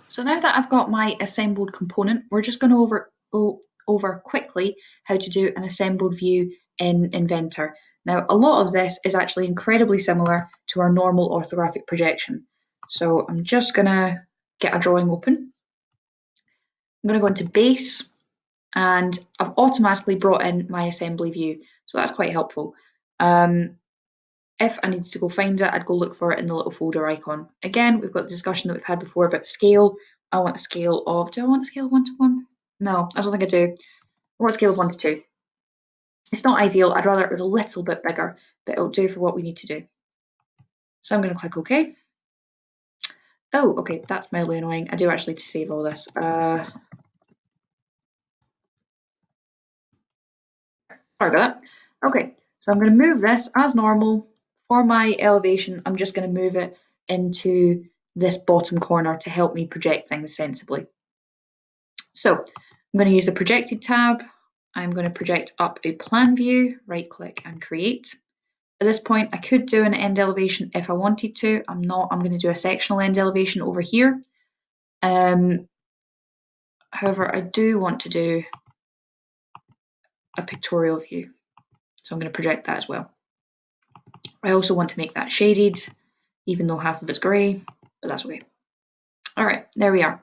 So now that I've got my assembled component, we're just going to go over quickly how to do an assembled view in Inventor. Now, a lot of this is actually incredibly similar to our normal orthographic projection. So I'm just going to get a drawing open. I'm going to go into Base, and I've automatically brought in my assembly view. So that's quite helpful. If I needed to go find it, I'd go look for it in the little folder icon. Again, we've got the discussion that we've had before about scale. I want a scale of, do I want a scale of 1 to 1? No, I don't think I do. I want a scale of 1 to 2. It's not ideal. I'd rather it was a little bit bigger, but it'll do for what we need to do. So I'm going to click OK. Oh, okay, that's mildly annoying. I do actually need to save all this. Sorry about that. Okay, so I'm going to move this as normal. For my elevation, I'm just going to move it into this bottom corner to help me project things sensibly. So I'm going to use the projected tab. I'm going to project up a plan view, right click and create. At this point, I could do an end elevation if I wanted to. I'm not. I'm going to do a sectional end elevation over here. However, I do want to do a pictorial view. So I'm going to project that as well. I also want to make that shaded, even though half of it's grey, but that's okay. All right, there we are.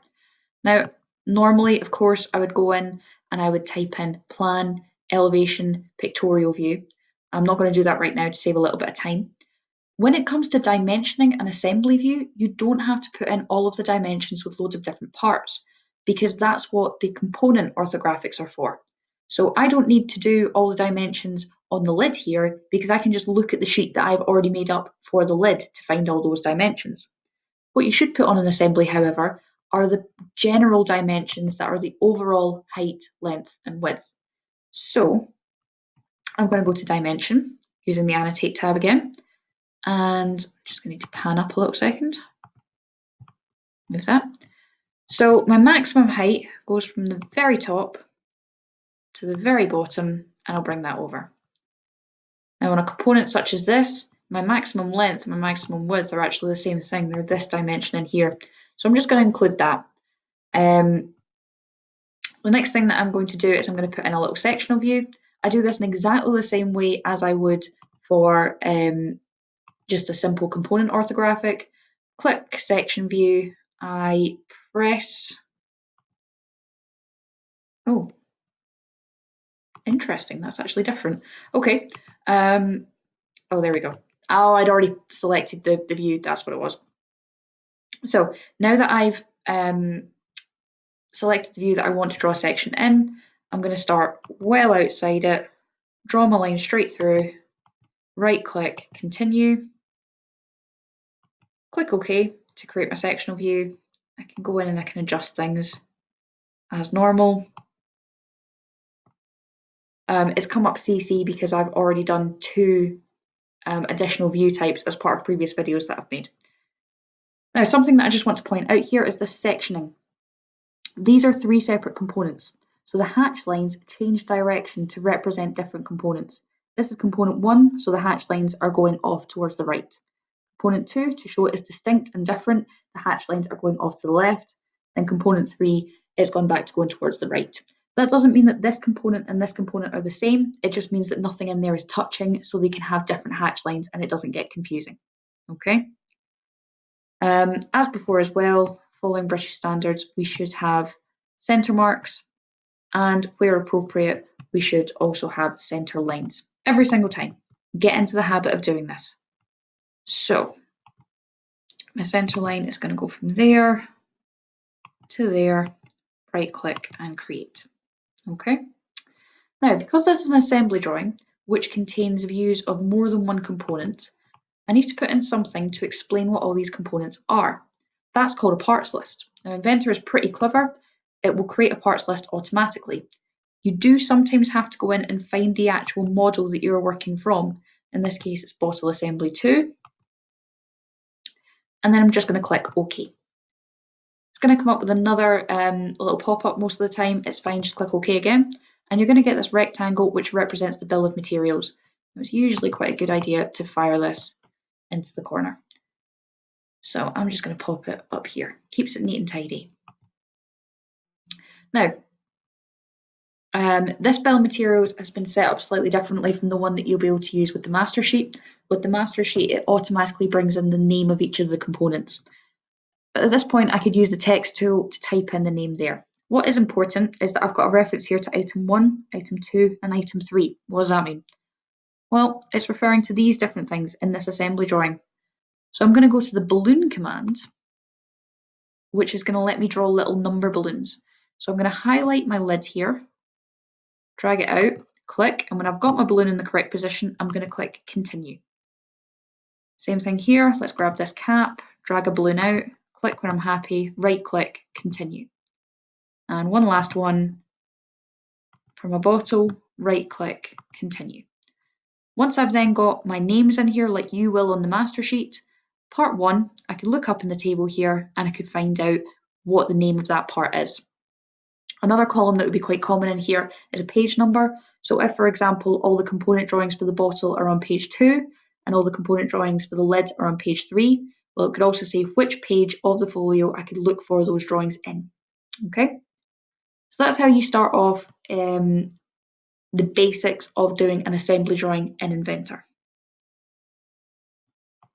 Now, normally, of course, I would go in and I would type in plan, elevation, pictorial view. I'm not going to do that right now to save a little bit of time. When it comes to dimensioning an assembly view, you don't have to put in all of the dimensions with loads of different parts, because that's what the component orthographics are for. So I don't need to do all the dimensions on the lid here, because I can just look at the sheet that I've already made up for the lid to find all those dimensions. What you should put on an assembly, however, are the general dimensions that are the overall height, length, and width. So I'm going to go to Dimension using the Annotate tab again, and I'm just going to need to pan up a little second. Move that. So my maximum height goes from the very top to the very bottom, and I'll bring that over. Now on a component such as this, my maximum length and my maximum width are actually the same thing. They're this dimension in here. So I'm just going to include that. The next thing that I'm going to do is I'm going to put in a little sectional view. I do this in exactly the same way as I would for just a simple component orthographic. Click section view. I press. Oh, interesting. That's actually different. Okay. Oh, there we go. Oh, I'd already selected the view. That's what it was. So now that I've selected the view that I want to draw a section in, I'm going to start well outside it, draw my line straight through, right click, continue, click OK to create my sectional view. I can go in and I can adjust things as normal. It's come up CC because I've already done 2 additional view types as part of previous videos that I've made. Now, something that I just want to point out here is the sectioning. These are 3 separate components. So the hatch lines change direction to represent different components. This is component 1, so the hatch lines are going off towards the right. Component 2, to show it is distinct and different, the hatch lines are going off to the left. Then component 3 is gone back to going towards the right. That doesn't mean that this component and this component are the same. It just means that nothing in there is touching, so they can have different hatch lines and it doesn't get confusing. Okay. As before as well, following British standards, we should have centre marks, and where appropriate, we should also have centre lines every single time. Get into the habit of doing this. So my centre line is going to go from there to there, right click and create. Okay. Now, because this is an assembly drawing which contains views of more than one component, I need to put in something to explain what all these components are. That's called a parts list. Now, Inventor is pretty clever. It will create a parts list automatically. You do sometimes have to go in and find the actual model that you're working from. In this case, it's Bottle Assembly 2. And then I'm just going to click OK. It's going to come up with another little pop-up most of the time. It's fine, just click OK again. And you're going to get this rectangle which represents the bill of materials. It's usually quite a good idea to fire this into the corner. So I'm just going to pop it up here. Keeps it neat and tidy. Now, this bill of materials has been set up slightly differently from the one that you'll be able to use with the master sheet. With the master sheet, it automatically brings in the name of each of the components. But at this point, I could use the text tool to type in the name there. What is important is that I've got a reference here to item 1, item 2, and item 3. What does that mean? Well, it's referring to these different things in this assembly drawing. So I'm going to go to the balloon command, which is going to let me draw little number balloons. So I'm going to highlight my lid here, drag it out, click, and when I've got my balloon in the correct position, I'm going to click continue. Same thing here, let's grab this cap, drag a balloon out, click when I'm happy, right click, continue. And one last one from a bottle, right click, continue. Once I've then got my names in here like you will on the master sheet, part 1, I could look up in the table here and I could find out what the name of that part is. Another column that would be quite common in here is a page number. So if, for example, all the component drawings for the bottle are on page 2 and all the component drawings for the lid are on page 3, well, it could also say which page of the folio I could look for those drawings in. Okay, so that's how you start off the basics of doing an assembly drawing in Inventor.